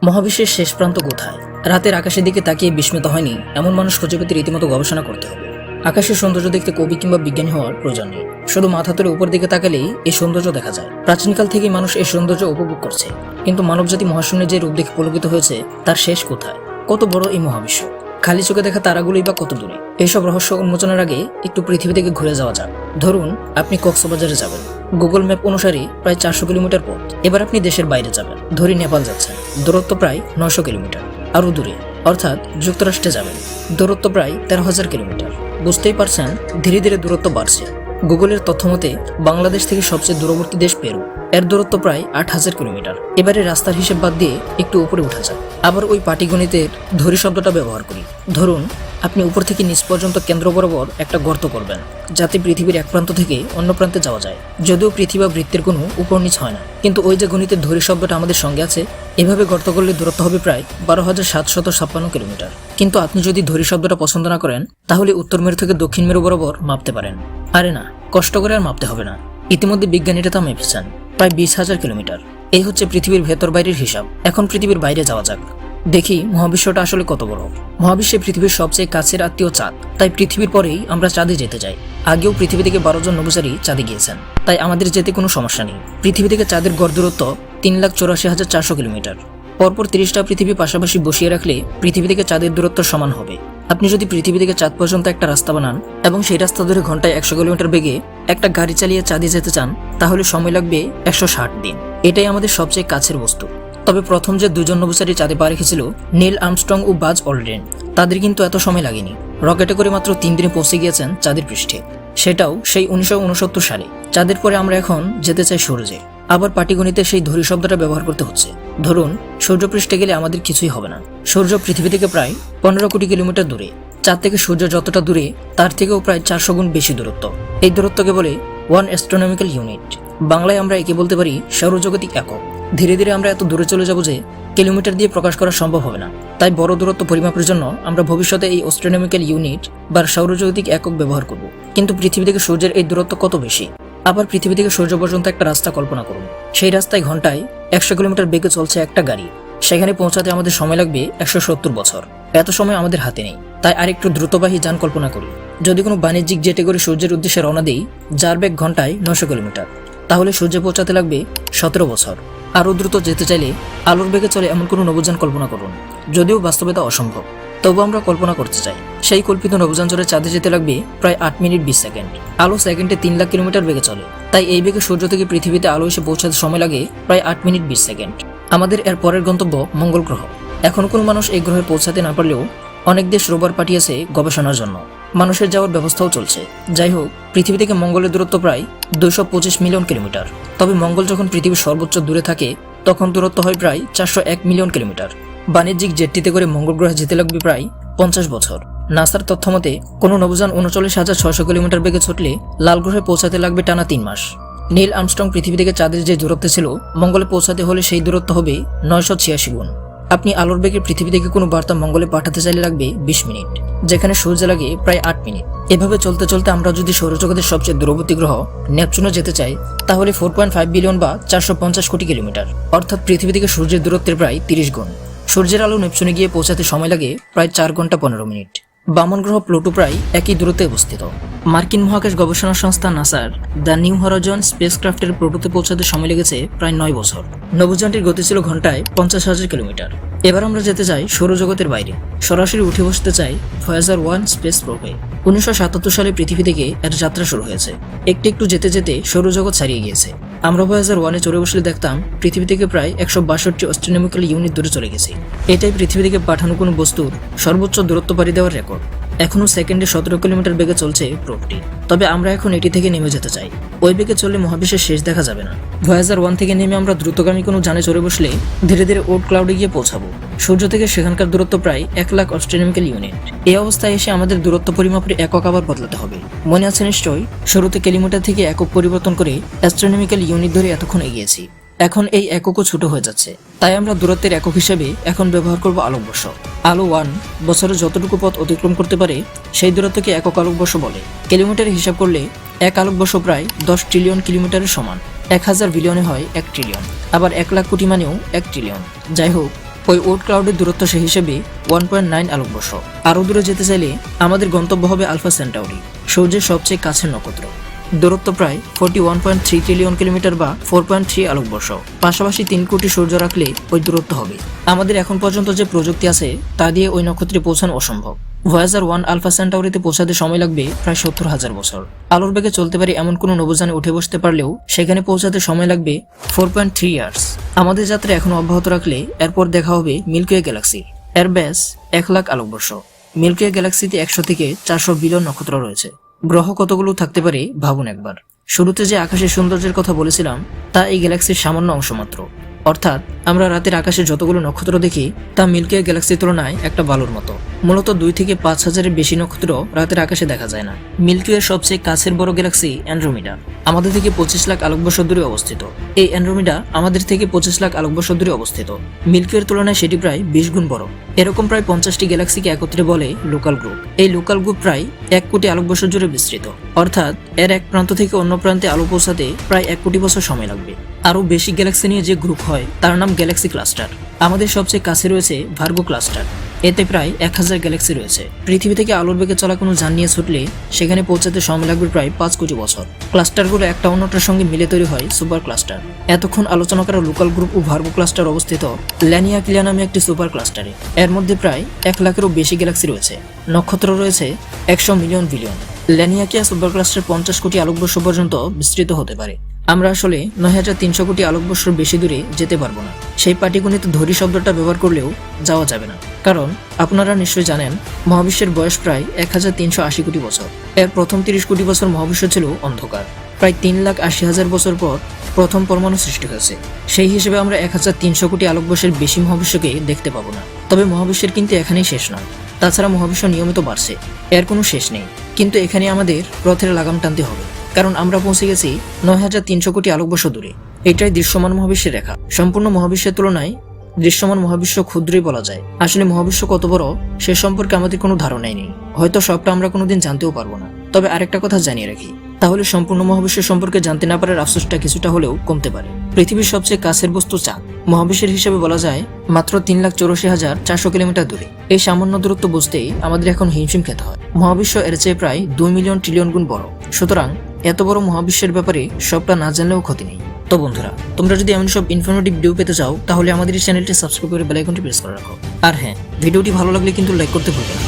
মহাবিশ্বের শেষ প্রান্ত কোথায়? রাতের আকাশের দিকে তাকিয়ে বিস্মিত হয়নি এমন মানুষ খুঁজে পেতে রীতিমতো গবেষণা করতে হবে। আকাশের সৌন্দর্য দেখতে কবি কিংবা বিজ্ঞানী হওয়ার প্রয়োজন নেই। শুধু মাথা তুলে উপর দিকে তাকালেই এই সৌন্দর্য দেখা যায়। প্রাচীনকাল থেকেই মানুষ এই সৌন্দর্য উপভোগ করছে, কিন্তু মানবজাতি মহাশূন্যে যে রূপ দেখে পুলকিত হয়েছে তার শেষ কোথায়? কত বড় এই মহাবিশ্ব? খালি চোখে দেখা তারাগুলোই বা কত দূরে? এইসব রহস্য উন্মোচনের আগে একটু পৃথিবী থেকে ঘুরে যাওয়া যাক। ধরুন আপনি কক্সবাজারে যাবেন, গুগল ম্যাপ অনুসারে প্রায় 400 কিলোমিটার পথ। এবার আপনি দেশের বাইরে যাবেন, ধরি নেপাল যাচ্ছেন, দূরত্ব প্রায় 900 কিলোমিটার। আরও দূরে অর্থাৎ যুক্তরাষ্ট্রে যাবেন, দূরত্ব প্রায় 13,000 কিলোমিটার। বুঝতেই পারছেন ধীরে ধীরে দূরত্ব বাড়ছে। গুগলের তথ্য মতে বাংলাদেশ থেকে সবচেয়ে দূরবর্তী দেশ পেরু, এর দূরত্ব প্রায় 8,000 কিলোমিটার। এবারে রাস্তার হিসেব বাদ দিয়ে একটু উপরে উঠা যায়। আবার ওই পাটিগণিতের ধরি শব্দটা ব্যবহার করি। ধরুন আপনি উপর থেকে নিচ পর্যন্ত কেন্দ্র বরাবর একটা গর্ত করবেন, যাতে পৃথিবীর এক প্রান্ত থেকে অন্য প্রান্তে যাওয়া যায়। যদিও পৃথিবী বা বৃত্তের কোনো উপর নিচ হয় না, কিন্তু ওই যে গণিতের ধরি শব্দটা আমাদের সঙ্গে আছে, এভাবে গর্ত করলে দূরত্ব হবে প্রায় 12,756 কিলোমিটার। কিন্তু আপনি যদি ধরি শব্দটা পছন্দ না করেন, তাহলে উত্তর মেরু থেকে দক্ষিণ মেরু বরাবর মাপতে পারেন। আরে না, কষ্ট করে আর মাপতে হবে না, ইতিমধ্যে বিজ্ঞানীরা তা মেপেছেন, প্রায় 20,000 কিলোমিটার। এই হচ্ছে পৃথিবীর ভেতর বাইরের হিসাব। এখন পৃথিবীর বাইরে যাওয়া যাক, দেখি মহাবিশ্বটা আসলে কত বড়। মহাবিশ্বে পৃথিবীর সবচেয়ে কাছের আত্মীয় চাঁদ, তাই পৃথিবীর পরেই আমরা চাঁদে যেতে চাই। আগেও পৃথিবী থেকে 12 জন নভোচারী চাঁদে গিয়েছেন, তাই আমাদের যেতে কোনো সমস্যা নেই। পৃথিবী থেকে চাঁদের গড় দূরত্ব 3,84,400 কিলোমিটার। পরপর 30টা পৃথিবী পাশাপাশি বসিয়ে রাখলে পৃথিবী থেকে চাঁদের দূরত্ব সমান হবে। আপনি যদি পৃথিবী থেকে চাঁদ পর্যন্ত একটা রাস্তা বানান এবং সেই রাস্তা ধরে ঘন্টায় 100 কিলোমিটার বেগে একটা গাড়ি চালিয়ে চাঁদে যেতে চান, তাহলে সময় লাগবে 160 দিন। এটাই আমাদের সবচেয়ে কাছের বস্তু। তবে প্রথম যে দুজন নভোচারী চাঁদে পা রেখেছিল, নীল আর্মস্ট্রং ও বাজ অলড্রিন, তাদের কিন্তু এত সময় লাগেনি। রকেটে করে মাত্র 3 দিনে পৌঁছে গিয়েছেন চাঁদের পৃষ্ঠে, সেটাও সেই 1969 সালে। চাঁদের পরে আমরা এখন যেতে চাই সূর্যে। আবার পাটিগণিতে সেই ধরি শব্দটা ব্যবহার করতে হচ্ছে। ধরুন সূর্যপৃষ্ঠে গেলে আমাদের কিছুই হবে না। সূর্য পৃথিবী থেকে প্রায় 15 কোটি কিলোমিটার দূরে। চাঁদ থেকে সূর্য যতটা দূরে, তার থেকেও প্রায় 400 গুণ বেশি দূরত্ব। এই দূরত্বকে বলে 1 অ্যাস্ট্রোনমিক্যাল ইউনিট। বাংলায় আমরা একে বলতে পারি সৌরজগতিক একক। ধীরে ধীরে আমরা এত দূরে চলে যাব যে কিলোমিটার দিয়ে প্রকাশ করা সম্ভব হবে না। তাই বড় দূরত্ব পরিমাপের জন্য আমরা ভবিষ্যতে এই অ্যাস্ট্রোনমিক্যাল ইউনিট বা সৌরজগতিক একক ব্যবহার করব। কিন্তু পৃথিবী থেকে সূর্যের এই দূরত্ব কত বেশি। আবার পৃথিবী থেকে সূর্য পর্যন্ত একটা রাস্তা কল্পনা করুন। সেই রাস্তায় ঘন্টায় 100 কিলোমিটার বেগে চলছে একটা গাড়ি। সেখানে পৌঁছাতে আমাদের সময় লাগবে 170 বছর। এত সময় আমাদের হাতে নেই, তাই আরেকটু দ্রুতবাহী যান কল্পনা করি। যদি কোনো বাণিজ্যিক জেটে করে সূর্যের উদ্দেশ্যে রওনা দিই, যার বেগ ঘন্টায় 900 কিলোমিটার, তাহলে সূর্যে পৌঁছাতে লাগবে 17 বছর। আরও দ্রুত যেতে চাইলে আলোর বেগে চলে এমন কোনো নভোযান কল্পনা করুন। যদিও বাস্তবে তা অসম্ভব, তবু আমরা কল্পনা করতে চাই। সেই কল্পিত নভোযান চলে চাঁদে যেতে লাগবে প্রায় 8 মিনিট 20 সেকেন্ড। আলো সেকেন্ডে 3 লাখ কিলোমিটার বেগে চলে, তাই এই বেগে সূর্য থেকে পৃথিবীতে আলো এসে পৌঁছাতে সময় লাগে প্রায় 8 মিনিট 20 সেকেন্ড। আমাদের এর পরের গন্তব্য মঙ্গল গ্রহ। এখনো কোনো মানুষ এই গ্রহে পৌঁছাতে না পারলেও অনেক দেশ রোববার পাঠিয়েছে গবেষণার জন্য। মানুষের যাওয়ার ব্যবস্থাও চলছে। যাই হোক, পৃথিবী থেকে মঙ্গলের দূরত্ব প্রায় 225 মিলিয়ন কিলোমিটার। তবে মঙ্গল যখন পৃথিবীর সর্বোচ্চ দূরে থাকে, তখন দূরত্ব হয় প্রায় 401 মিলিয়ন কিলোমিটার। বাণিজ্যিক জেটটিতে করে মঙ্গল গ্রহে যেতে লাগবে প্রায় 50 বছর। নাসার তথ্য মতে কোনো নভোযান 39,600 কিলোমিটার বেগে ছুটলে লাল গ্রহে পৌঁছাতে লাগবে টানা 3 মাস। নীল আর্মস্ট্রং পৃথিবী থেকে চাঁদের যে দূরত্বে ছিল, মঙ্গলে পৌঁছাতে হলে সেই দূরত্ব হবে 986 গুণ। আপনি আলোর বেগে পৃথিবী থেকে কোনো বার্তা মঙ্গলে পাঠাতে চাইলে লাগবে 20 মিনিট, যেখানে সূর্যে লাগে প্রায় 8 মিনিট। এভাবে চলতে চলতে আমরা যদি সৌরজগতের সবচেয়ে দূরবর্তী গ্রহ নেপচুনে যেতে চাই, তাহলে 4.5 বিলিয়ন বা 450 কোটি কিলোমিটার, অর্থাৎ পৃথিবী থেকে সূর্যের দূরত্বের প্রায় 30 গুণ। সূর্যের আলো নেপচুনে গিয়ে পৌঁছাতে সময় লাগে প্রায় 4 ঘন্টা 15 মিনিট। বামন গ্রহ প্লুটো প্রায় একই দূরত্বে অবস্থিত। মার্কিন মহাকাশ গবেষণা সংস্থা নাসার দ্য নিউ হরাইজন স্পেসক্রাফটের প্লুটোতে পৌঁছাতে সময় লেগেছে প্রায় 9 বছর। নভোযানটির গতি ছিল ঘন্টায় 50,000 কিলোমিটার। এবার আমরা যেতে চাই সৌরজগতের বাইরে, সরাসরি উঠে বসতে চাই ভয়েজার 1 স্পেস প্রোবে। 1977 সালে পৃথিবী থেকে এর যাত্রা শুরু হয়েছে। একটু একটু যেতে যেতে সৌরজগৎ ছাড়িয়ে গিয়েছে। আমরা ভয়েজার 1-এ চড়ে বসলে দেখতাম পৃথিবী থেকে প্রায় 162 অ্যাস্ট্রোনমিক্যাল ইউনিট দূরে চলে গেছে। এটাই পৃথিবী থেকে পাঠানো কোনো বস্তুর সর্বোচ্চ দূরত্ব পাড়ি দেওয়ার রেকর্ড। এখনও সেকেন্ডে 17 কিলোমিটার বেগে চলছে প্রোবটি। তবে আমরা এখন এটি থেকে নেমে যেতে চাই। ওই বেগে চললে মহাবিশ্বের শেষ দেখা যাবে না। ভয়েজার 1 থেকে নেমে আমরা দ্রুতগামী কোনো যানে চড়ে বসলে ধীরে ধীরে ওট ক্লাউডে গিয়ে পৌঁছাবো। সূর্য থেকে সেখানকার দূরত্ব প্রায় 1 লাখ অ্যাস্ট্রোনমিক্যাল ইউনিট। এই অবস্থায় এসে আমাদের দূরত্ব পরিমাপের একক আবার বদলাতে হবে। মনে আছে নিশ্চয়ই, শুরুতে কিলোমিটার থেকে একক পরিবর্তন করে অ্যাস্ট্রোনমিক্যাল ইউনিট ধরে এতক্ষণ এগিয়েছি। এখন এই এককও ছোট হয়ে যাচ্ছে, তাই আমরা দূরত্বের একক হিসেবে এখন ব্যবহার করব আলোকবর্ষ। আলো 1 বছরে যতটুকু পথ অতিক্রম করতে পারে সেই দূরত্বকে একক আলোকবর্ষ বলে। কিলোমিটারে হিসাব করলে এক আলোকবর্ষ প্রায় 10 ট্রিলিয়ন কিলোমিটারের সমান। 1000 বিলিয়নে হয় 1 ট্রিলিয়ন, আবার 1 লাখ কোটি মানেও 1 ট্রিলিয়ন। যাই হোক, ওই ওট ক্লাউডের দূরত্ব সেই হিসেবে 1.9 আলোকবর্ষ। আরও দূরে যেতে চাইলে আমাদের গন্তব্য হবে আলফা সেন্টাউরি, সূর্যের সবচেয়ে কাছের নক্ষত্র। দূরত্ব প্রায় 41.3 ট্রিলিয়ন কিলোমিটার বা 4.3 আলোকবর্ষ। পাশাপাশি 3 কোটি সূর্য রাখলে ওই দূরত্ব হবে। আমাদের এখন পর্যন্ত যে প্রযুক্তি আছে তা দিয়ে ওই নক্ষত্রে পৌঁছানো অসম্ভব। ভয়েজার 1 আলফা সেন্টাউরিতে পৌঁছাতে সময় লাগবে প্রায় 70,000 বছর। আলোর বেগে চলতে পারে এমন কোনো নভোযানে উঠে বসতে পারলেও সেখানে পৌঁছাতে সময় লাগবে 4.3 ইয়ার্স। আমাদের যাত্রা এখন অব্যাহত রাখলে এরপর দেখা হবে মিল্কি গ্যালাক্সি। এর ব্যাস 1 লাখ আলোকবর্ষ। মিল্কি গ্যালাক্সিতে 100 থেকে 400 বিলিয়ন নক্ষত্র রয়েছে। গ্রহ কতগুলো থাকতে পারে ভাবুন একবার। শুরুতে যে আকাশের সৌন্দর্যের কথা বলেছিলাম তা এই গ্যালাক্সির সামান্য অংশ মাত্র। অর্থাৎ আমরা রাতের আকাশে যতগুলো নক্ষত্র দেখি তা মিল্কি গ্যালাক্সির তুলনায় একটা বালুর মতো। মূলত 2 থেকে 5,000-এর বেশি নক্ষত্র রাতের আকাশে দেখা যায় না। মিল্কি এর সবচেয়ে কাছের বড় গ্যালাক্সি অ্যান্ড্রোমিডা আমাদের থেকে 25 লাখ আলোকবর্ষ দূরে অবস্থিত। এই অ্যান্ড্রোমিডা আমাদের থেকে 25 লাখ আলোকবর্ষ দূরে অবস্থিত। মিল্কি এর তুলনায় সেটি প্রায় 20 গুণ বড়। এরকম প্রায় 50টি গ্যালাক্সিকে একত্রে বলে লোকাল গ্রুপ। এই লোকাল গ্রুপ প্রায় 1 কোটি আলোকবর্ষ জুড়ে বিস্তৃত। অর্থাৎ এর এক প্রান্ত থেকে অন্য প্রান্তে আলো পৌঁছাতে প্রায় 1 কোটি বছর সময় লাগবে। আরও বেশি গ্যালাক্সি নিয়ে যে গ্রুপ হয় তার নাম গ্যালাক্সি ক্লাস্টার। আমাদের সবচেয়ে কাছে রয়েছে ভার্গো ক্লাস্টার। এতে প্রায় 1000 গ্যালাক্সি রয়েছে। পৃথিবী থেকে আলোর বেগে চলা কোনো যান নিয়ে ছুটলে সেখানে পৌঁছাতে সময় লাগবে প্রায় 5 কোটি বছর। ক্লাস্টারগুলো একটা অন্যটার সঙ্গে মিলে তৈরি হয় সুপার ক্লাস্টার। এতক্ষণ আলোচনা করা লোকাল গ্রুপ ও ভার্গো ক্লাস্টার অবস্থিত ল্যানিয়াকিলিয়া নামে একটি সুপার ক্লাস্টারে। এর মধ্যে প্রায় 1 লাখেরও বেশি গ্যালাক্সি রয়েছে। নক্ষত্র রয়েছে 100 মিলিয়ন বিলিয়ন। ল্যানিয়াকিয়া সুপার ক্লাস্টার 50 কোটি আলোকবর্ষ পর্যন্ত বিস্তৃত হতে পারে। আমরা আসলে 9300 কোটি আলোকবর্ষর বেশি দূরে যেতে পারবো না। সেই পাটিগণিত ধরি শব্দটা ব্যবহার করলেও যাওয়া যাবে না। কারণ আপনারা নিশ্চয়ই জানেন মহাবিশ্বের বয়স প্রায় 1380 কোটি বছর। এর প্রথম 30 কোটি বছর মহাবিশ্ব ছিল অন্ধকার। প্রায় 3,80,000 বছর পর প্রথম পরমাণু সৃষ্টি হয়েছে। সেই হিসেবে আমরা 1300 কোটি আলোকবর্ষের বেশি মহাবিশ্বকে দেখতে পাবো না। তবে মহাবিশ্বের কিন্তু এখানেই শেষ নয়। তাছাড়া মহাবিশ্ব নিয়মিত বাড়ছে, এর কোনো শেষ নেই। কিন্তু এখানে আমাদের রথের লাগাম টানতে হবে, কারণ আমরা পৌঁছে গেছি 9300 কোটি আলোকবর্ষ দূরে। এটাই দৃশ্যমান মহাবিশ্বের রেখা। সম্পূর্ণ মহাবিশ্বের তুলনায় দৃশ্যমান মহাবিশ্ব ক্ষুদ্রই বলা যায়। আসলে মহাবিশ্ব কত বড় সে সম্পর্কে আমাদের কোনো ধারণাই নেই। হয়তো সবটা আমরা কোনোদিন জানতেও পারবো না। তবে আরেকটা কথা জানিয়ে রাখি, তাহলে সম্পূর্ণ মহাবিশ্ব সম্পর্কে জানতে না পারার আফসোসটা কিছুটা হলেও কমতে পারে। পৃথিবীর সবচেয়ে কাছের বস্তু চাঁদ মহাবিশ্বের হিসেবে বলা যায় মাত্র 3,84,400 কিলোমিটার দূরে। এই সামান্য দূরত্ব বুঝতেই আমাদের এখন হিমশিম খেতে হয়। মহাবিশ্ব এর চেয়ে প্রায় 2 মিলিয়ন ট্রিলিয়ন গুণ বড়। সুতরাং এত বড় মহাবিশ্বের ব্যাপারে সবটা না জানলেও ক্ষতি নেই। তো বন্ধুরা, তোমরা যদি এমন সব ইনফরমেটিভ ভিডিও পেতে চাও তাহলে আমাদের এই চ্যানেলটি সাবস্ক্রাইব করে বেল আইকনটি প্রেস করে রাখো। আর হ্যাঁ, ভিডিওটি ভালো লাগলে কিন্তু লাইক করতে ভুলবে না।